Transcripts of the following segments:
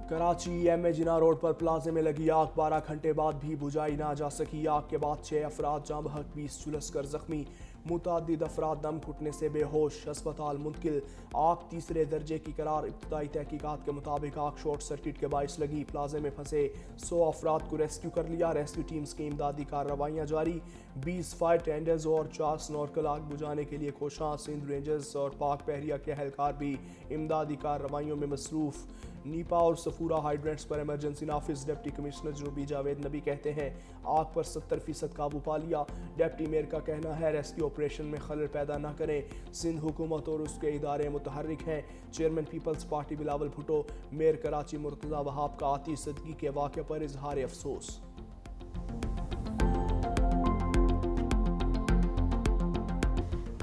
Karachi MA जिना road पर प्लाजे में लगी आग 12 घंटे बाद भी बुझाई ना जा सकी। आग के बाद 6 अफराद जाँ बहक, 20 झुलस कर जख्मी, मुतअद्दिद अफराद दम घुटने से बेहोश, अस्पताल मुंतकिल। आग तीसरे दर्जे की करार। इब्तदाई तहकीकात के मुताबिक आग शॉर्ट सर्किट के बाइस लगी। प्लाजे में फंसे 100 अफराद को रेस्क्यू कर लिया। रेस्क्यू टीम्स की इमदादी कार्रवाइयाँ जारी। 20 फायर टेंडर्स और 4 स्नॉर्कल आग बुझाने के लिए कोशां। सिंध रेंजर्स और पाक बहरिया के एहलकार भी इमदादी कार्रवाइयों में मसरूफ। नीपा और सफूरा हाइड्रेंट्स पर इमरजेंसी नाफिज। डिप्टी कमिश्नर जनूबी जावेद नबी कहते हैं आग पर 70% काबू पा लिया। डिप्टी मेयर का कहना है रेस्क्यू ऑपरेशन में खलल पैदा न करें। सिंध हुकूमत और उसके इदारे मुतहर्रिक हैं। चेयरमैन पीपल्स पार्टी बिलावल भुट्टो, मेयर कराची मुर्तज़ा वहाब का आती सदगी के वाक़े पर इजहार अफसोस।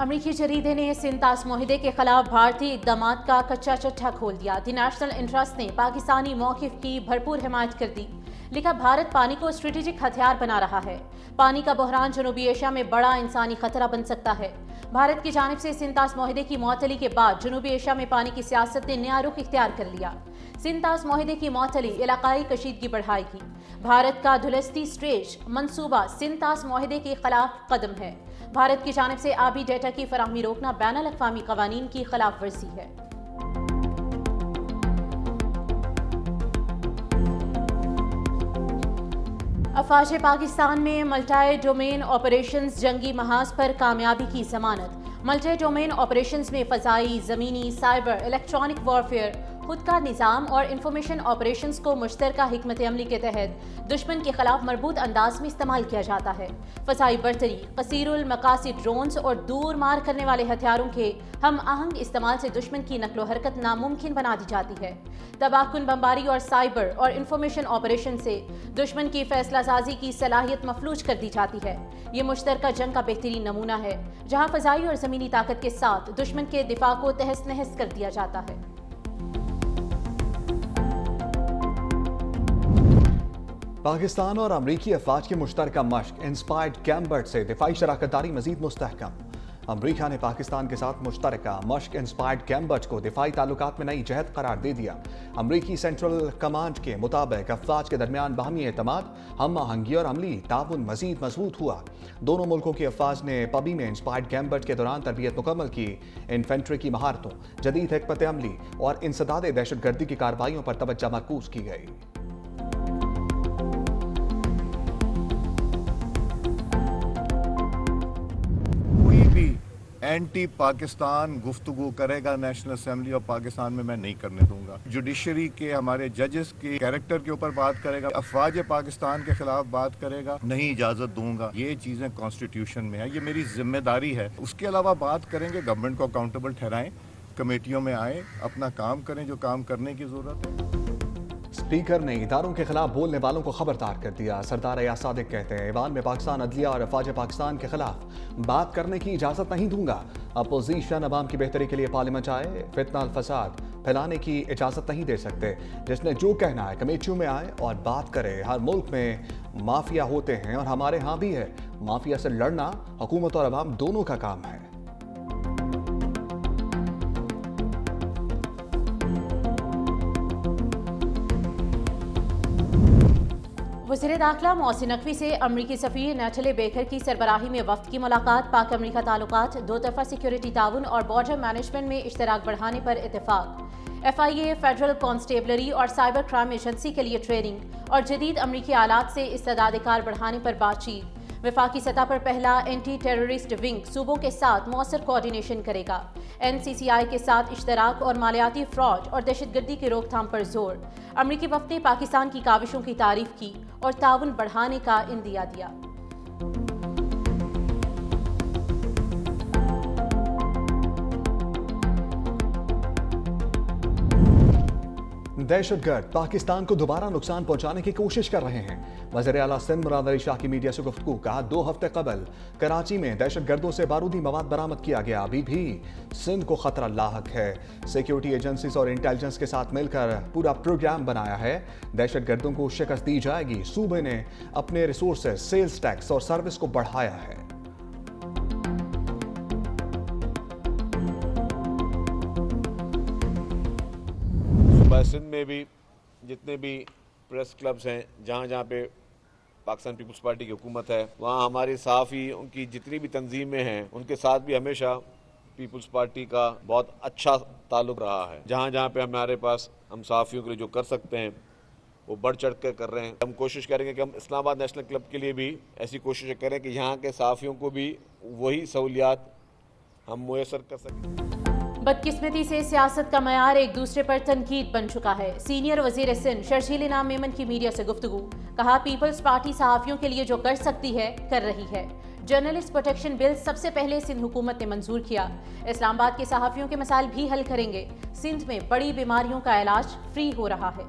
अमरीकी जरीदे ने सिंध तास मुआहदे के खिलाफ भारतीय इक़दामात का कच्चा चिट्ठा खोल दिया। द नेशनल इंटरेस्ट ने पाकिस्तानी मौक़िफ़ की भरपूर हिमायत कर दी। लिखा, भारत पानी को स्ट्रेटेजिक हथियार बना रहा है। पानी का बहरान जनूबी एशिया में बड़ा इंसानी खतरा बन सकता है। भारत की जानिब से सिंध तास मुआहदे की मुअत्तली के बाद जनूबी एशिया में पानी की सियासत ने नया रुख इख्तियार कर लिया। सिंध तास मुआहदे की मुअत्तली इलाकाई कशीदगी बढ़ाएगी। भारत का धुलस्ती स्ट्रेच मंसूबा सिंध तास मुआहदे के खिलाफ कदम है। भारत की जानिब से आबी डेटा की फराहमी रोकना बैनुल अक़वामी क़वानीन की खिलाफ वर्जी है। अफवाज पाकिस्तान में मल्टी डोमेन ऑपरेशंस जंगी महाज पर कामयाबी की जमानत। मल्टी डोमेन ऑपरेशंस में फ़ज़ाई, ज़मीनी, साइबर, इलेक्ट्रॉनिक वॉरफेयर, खुद का निज़ाम और इंफॉर्मेशन ऑपरेशंस को मुश्तरका हिकमत अमली के तहत दुश्मन के खिलाफ मरबूत अंदाज में इस्तेमाल किया जाता है। फ़ज़ाई बर्तरी, कसीरुल मकासिद ड्रोन्स और दूर मार करने वाले हथियारों के हम आहंग इस्तेमाल से दुश्मन की नकलो हरकत नामुमकिन बना दी जाती है। तबाहकुन बमबारी और साइबर और इंफॉर्मेशन ऑपरेशन से दुश्मन की फैसला साजी की सलाहियत मफलूज कर दी जाती है। ये मुश्तरका जंग का बेहतरीन नमूना है जहाँ फ़ज़ाई और ज़मीनी ताकत के साथ दुश्मन के दिफा को तहस नहस कर दिया जाता है। पाकिस्तान और अमरीकी अफवाज की मुश्तरका मश्क इंस्पायर्ड गैम्बर्ट से दिफाई शराकतदारी मजीद मुस्तहकम। अमरीका ने पाकिस्तान के साथ मुश्तरका मश्क इंस्पायर्ड गैम्बर्ट को दिफाई ताल्लुकात में नई जहद करार दे दिया। अमरीकी सेंट्रल कमांड के मुताबिक अफवाज के दरमियान बाहमी एतमाद, हम आहंगी और अमली ताउन मजीद मजबूत हुआ। दोनों मुल्कों की अफवाज ने पबी में इंस्पायर्ड गैम्बर्ट के दौरान तरबियत मुकम्मल की। इन्फेंट्री की महारतों, जदीद हिकमत अमली और इंसदाद दहशतगर्दी की कार्रवाइयों पर तवज्जो मरकूज की गई। एंटी पाकिस्तान गुफ्तगू करेगा नेशनल असेंबली ऑफ पाकिस्तान में, मैं नहीं करने दूंगा। जुडिशरी के हमारे जजेस के कैरेक्टर के ऊपर बात करेगा, अफवाज पाकिस्तान के खिलाफ बात करेगा, नहीं इजाजत दूंगा। ये चीजें कॉन्स्टिट्यूशन में है, ये मेरी जिम्मेदारी है। उसके अलावा बात करेंगे, गवर्नमेंट को अकाउंटेबल ठहराएं, कमेटियों में आए, अपना काम करें जो काम करने की जरूरत है। स्पीकर ने इदारों के खिलाफ बोलने वालों को खबरदार कर दिया। सरदार अयाज सादिक कहते हैं ईवान में पाकिस्तान अदलिया और अफवाज पाकिस्तान के खिलाफ बात करने की इजाजत नहीं दूंगा। अपोजिशन अवाम की बेहतरी के लिए पार्लियामेंट आए, फितना फसाद फैलाने की इजाजत नहीं दे सकते। जिसने जो कहना है कमेटियों में आए और बात करे। हर मुल्क में माफिया होते हैं और हमारे यहाँ भी है। माफिया से लड़ना हुकूमत और अवाम दोनों का काम है। वज़ीर दाखिला मोहसिन नकवी से अमरीकी सफ़ीर नैटली बेकर की सरबराही में वफ़द की मुलाकात। पाक अमरीका ताल्लुकात, दो तरफ़ा सिक्योरिटी ताउन और बॉर्डर मैनेजमेंट में इश्तराक बढ़ाने पर इत्तेफाक। FIA, फेडरल कॉन्स्टेबलरी और साइबर क्राइम एजेंसी के लिए ट्रेनिंग और जदीद अमरीकी आलात से इस्तेदाद कार बढ़ाने पर बातचीत। वफाकी सतह पर पहला एंटी टेररिस्ट विंग सूबों के साथ मौसर कोऑर्डिनेशन करेगा। NCCI के साथ इश्तराक और मालियाती फ्रॉड और दहशतगर्दी की रोकथाम पर जोर। अमरीकी वफ़द ने पाकिस्तान की काविशों की तारीफ की और ताउन बढ़ाने का इंदिया दिया। दहशतगर्द पाकिस्तान को दोबारा नुकसान पहुंचाने की कोशिश कर रहे हैं। वज़ीर आला सिंध मुराद अली शाह की मीडिया से गुफ्तगू। कहा 2 हफ्ते कबल कराची में दहशतगर्दों से बारूदी मवाद बरामद किया गया। अभी भी सिंध को खतरा लाहक है। सिक्योरिटी एजेंसीज और इंटेलिजेंस के साथ मिलकर पूरा प्रोग्राम बनाया है। दहशतगर्दों को शिकस्त दी जाएगी। सूबे ने अपने रिसोर्सेज, सेल्स टैक्स और सर्विस को बढ़ाया है। सिंध में भी जितने भी प्रेस क्लब्स हैं, जहाँ जहाँ पे पाकिस्तान पीपल्स पार्टी की हुकूमत है, वहाँ हमारे सहाफ़ी उनकी जितनी भी तंजीमें हैं उनके साथ भी हमेशा पीपल्स पार्टी का बहुत अच्छा ताल्लुक़ रहा है। जहाँ जहाँ पे हमारे पास हम सहाफ़ियों के लिए जो कर सकते हैं वो बढ़ चढ़ कर रहे हैं। हम कोशिश करेंगे कि हम इस्लामाबाद नेशनल क्लब के लिए भी ऐसी कोशिश करें कि यहाँ के सहाफ़ियों को भी वही सहूलियात हम मुयसर कर सकें। बदकिस्मती से सियासत का मयार एक दूसरे पर तनकीद बन चुका है। सीनियर वजीर सिंध शर्जील इनाम मेमन की मीडिया से गुफ्तगू, कहा पीपल्स पार्टी सहाफ़ियों के लिए जो कर सकती है कर रही है। जर्नलिस्ट प्रोटेक्शन बिल सबसे पहले सिंध हुकूमत ने मंजूर किया। इस्लामाबाद के सहाफ़ियों के मसाइल भी हल करेंगे। सिंध में बड़ी बीमारियों का इलाज फ्री हो रहा है।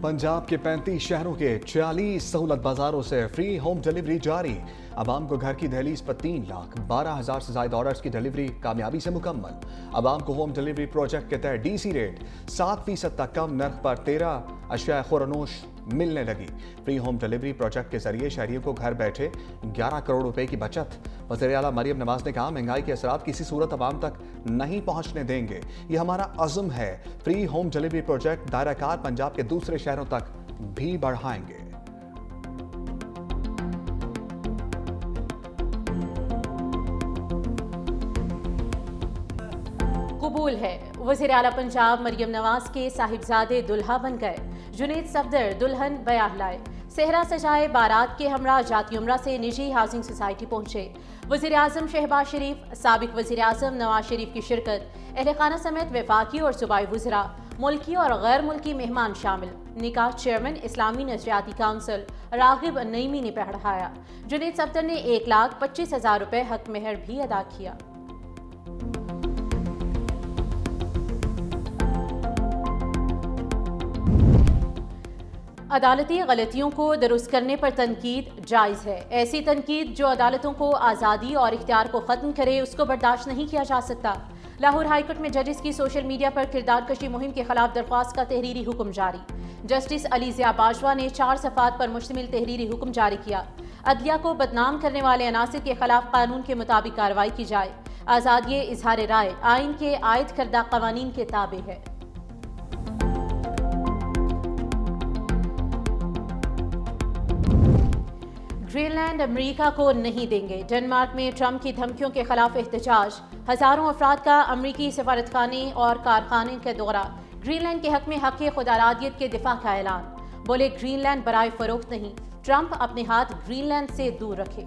पंजाब के 35 शहरों के 46 सहूलत बाजारों से फ्री होम डिलीवरी जारी। अवाम को घर की दहलीज पर 3,12,000 से ज्यादा ऑर्डर्स की डिलीवरी कामयाबी से मुकम्मल। अवाम को होम डिलीवरी प्रोजेक्ट के तहत डीसी रेट 7% तक कम नर्ख पर 13 अशिया खुरनोश मिलने लगी। फ्री होम डिलीवरी प्रोजेक्ट के जरिए शहरियों को घर बैठे 11 करोड़ रुपए की बचत। वज़ीर आला मरियम नवाज ने कहा, महंगाई के असरात किसी सूरत अवाम तक नहीं पहुंचने देंगे, ये हमारा अज़्म है। फ्री होम डिलीवरी प्रोजेक्ट दायरा कार पंजाब के दूसरे शहरों तक भी बढ़ाएंगे। कबूल है, वज़ीर आला पंजाब मरियम नवाज के साहिबजादे दुल्हा बन गए। जुनेद सफदर दुल्हन बयाह लाए। सेहरा सजाए बारात के हमरा जाती उमरा से निजी हाउसिंग सोसाइटी पहुंचे। वज़ीर आज़म शहबाज शरीफ, साबिक वज़ीर आज़म नवाज शरीफ की शिरकत, अहले खाना समेत वफाकी और सूबाई वज़रा, मुल्की और गैर मुल्की मेहमान शामिल। निकाह चेयरमैन इस्लामी नजरियाती काउंसिल रागिब नईमी ने पढ़ाया। जुनेद सफदर ने 1,25,000 रुपए हक मेहर भी अदा किया। अदालती गलतियों को दुरुस्त करने पर तनकीद जायज़ है। ऐसी तनकीद जो अदालतों को आज़ादी और इख्तियार को ख़त्म करे, उसको बर्दाश्त नहीं किया जा सकता। लाहौर हाईकोर्ट में जजेस की सोशल मीडिया पर किरदार कशी मुहिम के खिलाफ दरख्वास्त का तहरीरी हुक्म जारी। जस्टिस अली ज़िया बाजवा ने 4 सफ़ात पर मुश्तमिल तहरीरी हुक्म जारी किया। अदलिया को बदनाम करने वाले अनासिर के खिलाफ कानून के मुताबिक कार्रवाई की जाए। आज़ादी इजहार राय आइन के आयद करदा कवानीन के ताबे है। ग्रीनलैंड अमेरिका को नहीं देंगे। डेनमार्क में ट्रंप की धमकियों के खिलाफ एहतजाज। हजारों अफराद का अमरीकी सफारतखाने और कारखाने का दौरा। ग्रीनलैंड के हक में हक खुदारादियत के दिफा का ऐलान। बोले ग्रीनलैंड बराए फरोख्त नहीं, ट्रंप अपने हाथ ग्रीनलैंड से दूर रखे।